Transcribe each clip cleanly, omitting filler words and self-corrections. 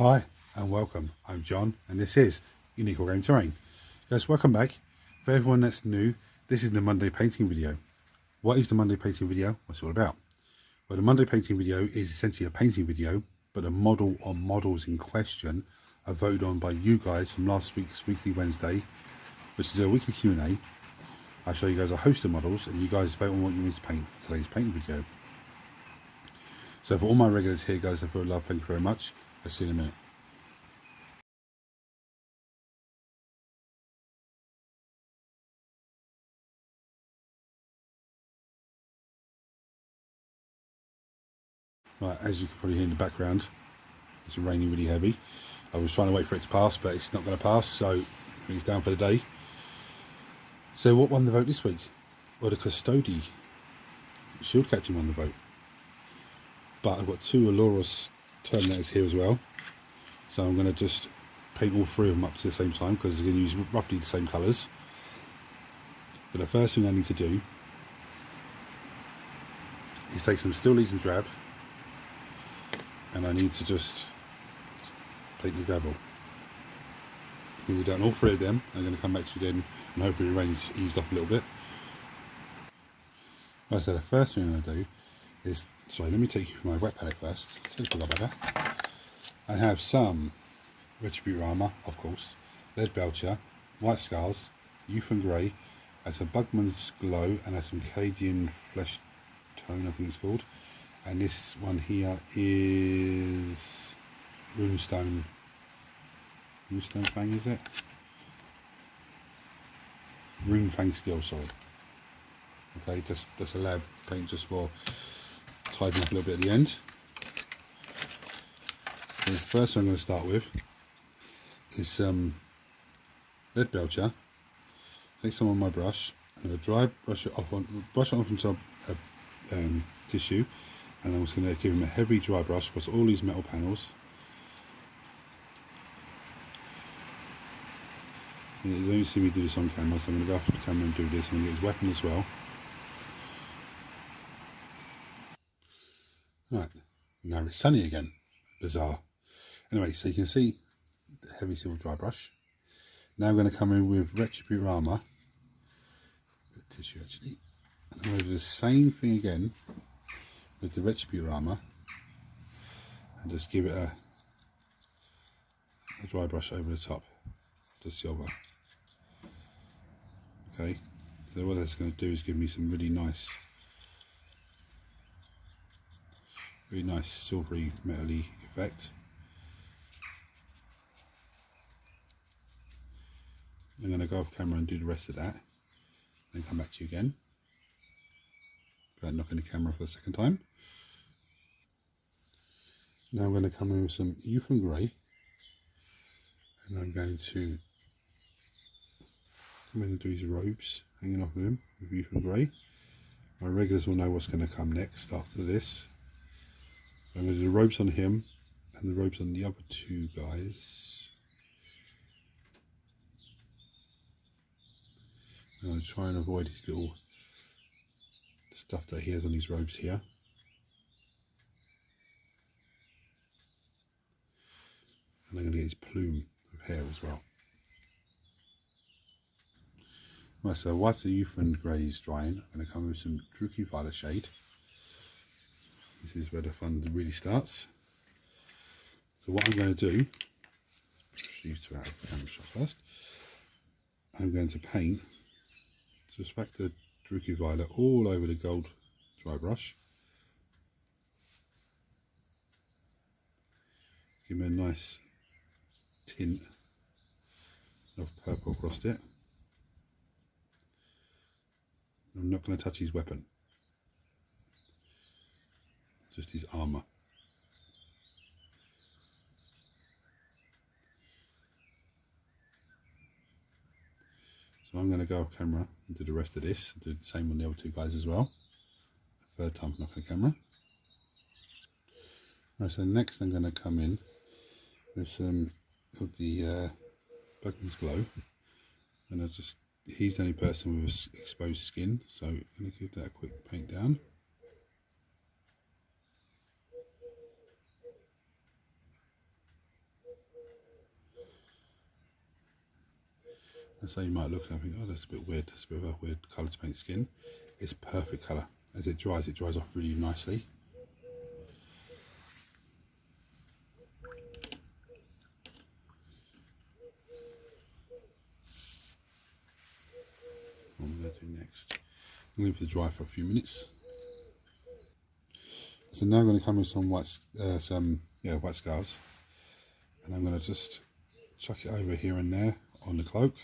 Hi and welcome, I'm John and this is Unique War Game Terrain. Guys, welcome back. For everyone that's new, this is the Monday painting video. What is the Monday painting video? What's it all about? Well, the Monday painting video is essentially a painting video, but the model or models in question are voted on by you guys from last week's Weekly Wednesday, which is a weekly Q&A. I show you guys a host of models and you guys vote on what you need to paint for today's painting video. So for all my regulars here, guys, I feel love, thank you very much. Let's see you in a minute. Right, as you can probably hear in the background, it's raining really heavy. I was trying to wait for it to pass, but it's not going to pass, so it's down for the day. So what won the vote this week? Well, the Custodes Shield Captain won the vote. But I've got two Allarus Terminators here as well. So I'm going to just paint all three of them up to the same time, because they're going to use roughly the same colours. But the first thing I need to do is take some Still Leads and Drab, and I need to just paint the gravel. When you've done all three of them, I'm going to come back to you then, and hopefully the rain's eased up a little bit. Right, so the first thing I'm going to do is, sorry, let me take you through my wet palette first. Totally forgot about that. I have some Retribute Armour, of course, Lead Belcher, White Skulls, Youth and Grey, I have some Bugman's Glow, and I have some Cadian Flesh Tone, I think it's called. And this one here is Runestone Fang, is it? Runefang Steel, sorry. Okay, that's a lab paint just for tidying up a little bit at the end. So the first one I'm going to start with is Lead Belcher. Take some on my brush. I'm going to brush it off onto a tissue, and I'm just going to give him a heavy dry brush across all these metal panels. You don't see me do this on camera, so I'm going to go after the camera and do this. I'm going to get his weapon as well. Right, now it's sunny again. Bizarre. Anyway, so you can see the heavy silver dry brush. Now I'm going to come in with Retribute Armour. Tissue actually. And I'm going to do the same thing again with the Retribute Armour, and just give it a dry brush over the top, the silver. Okay, so what that's going to do is give me some really nice silvery metally effect. I'm going to go off camera and do the rest of that, then come back to you again without knocking the camera for the second time. Now I'm going to come in with some Youth and Grey, and I'm going to come in and do his robes hanging off of him with Youth and Grey. My regulars will know what's going to come next after this. I'm going to do the robes on him and the robes on the other two guys. I'm going to try and avoid his little stuff that he has on his robes here. And I'm going to get his plume of hair as well. Right, so whilst the Youth and Grey is drying, I'm going to come with some Druky Violet shade. This is where the fun really starts. So what I'm going to do, push these two out of the camera shot first. I'm going to paint just back the Druky Violet all over the gold dry brush. Give me a nice tint of purple across it. I'm not going to touch his weapon, just his armour. So I'm going to go off camera and do the rest of this, do the same on the other two guys as well. Third time knocking the camera. Right, so next I'm going to come in with some of the Bugman's Glow, and he's the only person with exposed skin, so I'm going to give that a quick paint down. And so you might look and think, oh, that's a bit weird, that's a bit of a weird colour to paint skin. It's perfect colour. As it dries off really nicely. What I'm going to do next, I'm going to leave it to dry for a few minutes. So now I'm going to come with some white scars, and I'm going to just chuck it over here and there on the cloak.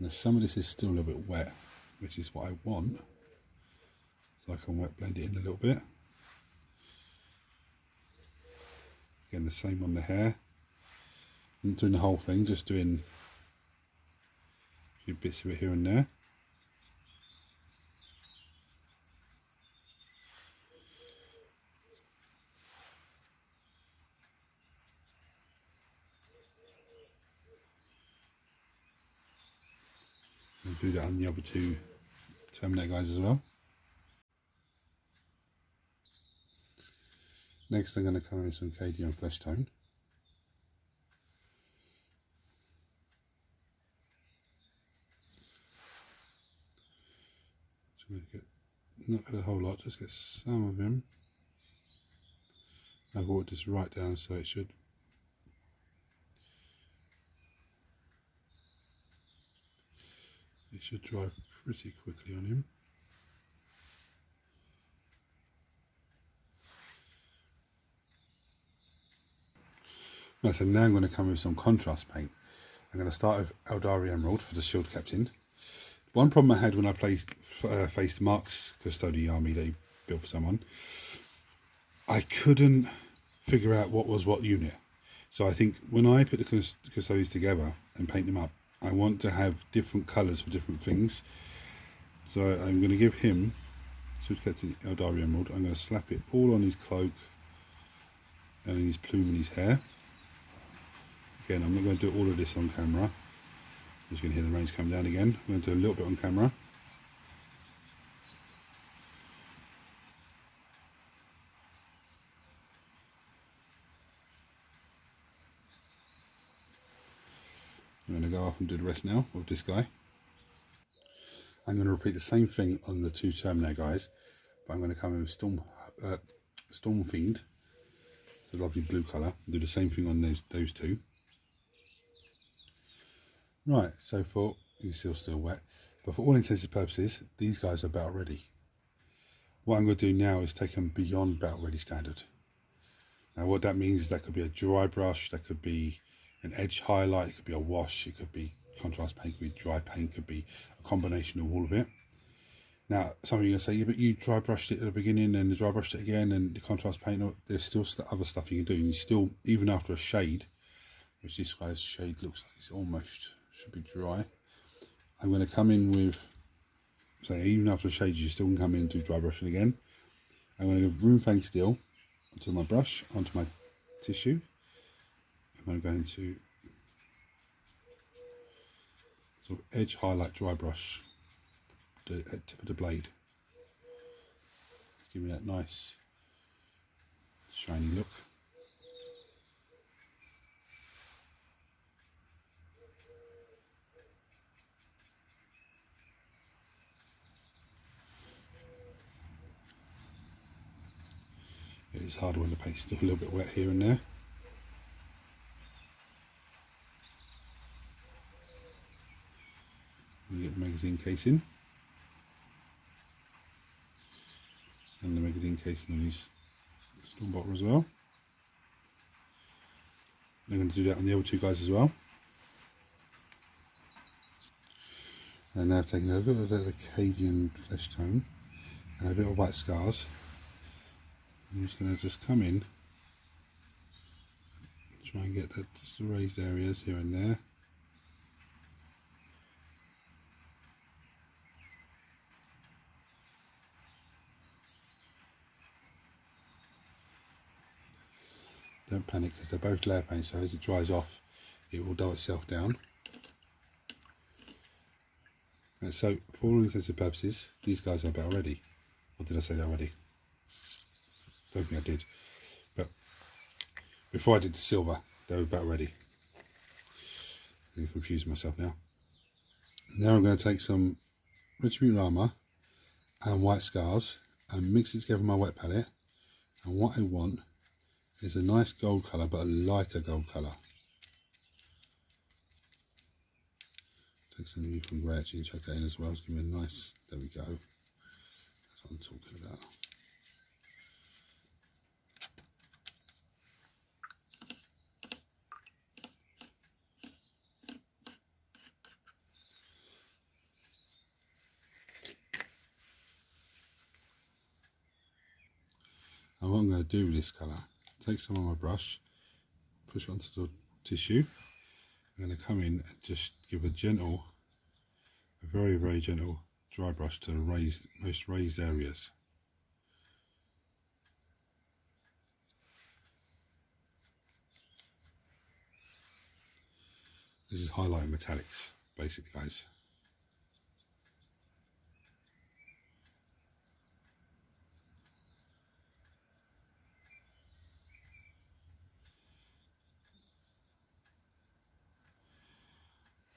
Now some of this is still a little bit wet, which is what I want, so I can wet blend it in a little bit. Again, the same on the hair. I'm not doing the whole thing, just doing a few bits of it here and there. And do that on the other two Terminator guys as well. Next I'm going to come in with some Cadian flesh tone. So I'm going to get, not get a whole lot, just get some of him. I've brought this right down so it should dry pretty quickly on him. Right, so now I'm going to come with some contrast paint. I'm going to start with Allarus Emerald for the shield captain. One problem I had when I faced Mark's Custodes army that he built for someone, I couldn't figure out what was what unit. So I think when I put the Custodes together and paint them up, I want to have different colours for different things. So I'm going to give him Shield Captain Allarus Emerald. I'm going to slap it all on his cloak and in his plume and his hair. Again, I'm not going to do all of this on camera. You're just going to hear the rains come down again. I'm going to do a little bit on camera. I'm going to go off and do the rest now with this guy. I'm going to repeat the same thing on the two Terminator guys, but I'm going to come in with Storm Fiend. It's a lovely blue colour. Do the same thing on those two. Right, so for, you can still wet, but for all intents and purposes, these guys are about ready. What I'm going to do now is take them beyond about ready standard. Now what that means is that could be a dry brush, that could be an edge highlight, it could be a wash, it could be contrast paint, it could be dry paint, it could be a combination of all of it. Now some of you are going to say, yeah, but you dry brushed it at the beginning and dry brushed it again and the contrast paint, there's still other stuff you can do. And you still, even after a shade, which this guy's shade looks like it's almost, should be dry, I'm going to come in with, so even after a shade you still can come in and do dry brushing again. I'm going to go Rune Fang Steel onto my brush, onto my tissue. I'm going to sort of edge highlight dry brush the tip of the blade. Give me that nice shiny look. It is hard when the paint's still a little bit wet here and there. You get the magazine casing. And the magazine casing on his storm bottle as well. I'm going to do that on the other two guys as well. And now I've taken a bit of the Cadian flesh tone and a bit of white scars. I'm just going to come in, try and get just the raised areas here and there. Don't panic because they're both layer paint, so as it dries off it will dull itself down. And so for all intents and purposes these guys are about ready. Or did I say that already? Don't think I did. But before I did the silver they were about ready. I'm confusing myself now. Now I'm going to take some Retribute Armour and White Scars and mix it together with my wet palette. And what I want is a nice gold colour, but a lighter gold colour. Take some Youth and Grey actually and chuck that in as well. Just give me a nice, there we go. That's what I'm talking about. And what I'm going to do with this colour, take some on my brush, push it onto the tissue. I'm going to come in and just give a gentle, a very, very gentle dry brush to the most raised areas. This is highlighting metallics, basically, guys.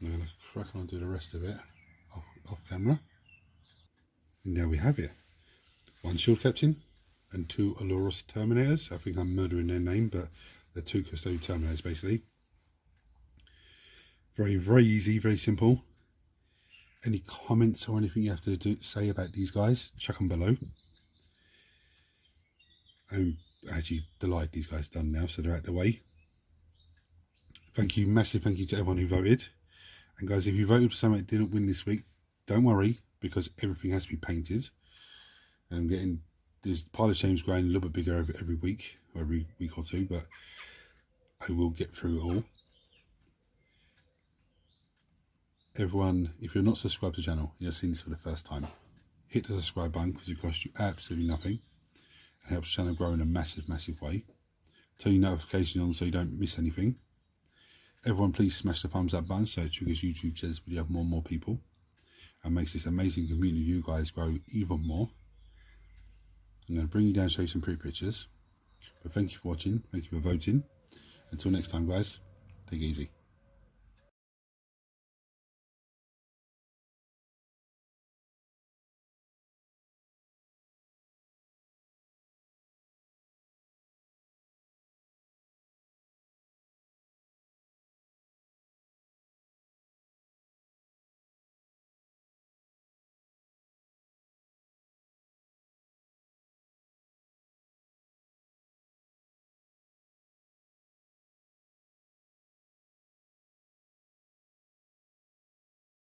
I'm going to crack on and do the rest of it off camera. And there we have it. 1 Shield Captain and 2 Allarus Terminators. I think I'm murdering their name, but they're 2 Custodes Terminators basically. Very, very easy, very simple. Any comments or anything you have to say about these guys, chuck them below. I'm actually delighted these guys are done now, so they're out of the way. Thank you, massive thank you to everyone who voted. And guys, if you voted for something that didn't win this week, don't worry, because everything has to be painted. And I'm getting this pile of shame's growing a little bit bigger every week or every week or two, but I will get through it all. Everyone, if you're not subscribed to the channel, you're seeing this for the first time, hit the subscribe button because it costs you absolutely nothing and helps the channel grow in a massive, massive way. Turn your notifications on so you don't miss anything. Everyone, please smash the thumbs up button so it triggers YouTube says we have more and more people and makes this amazing community of you guys grow even more. I'm going to bring you down and show you some pretty pictures. But thank you for watching. Thank you for voting. Until next time, guys, take it easy.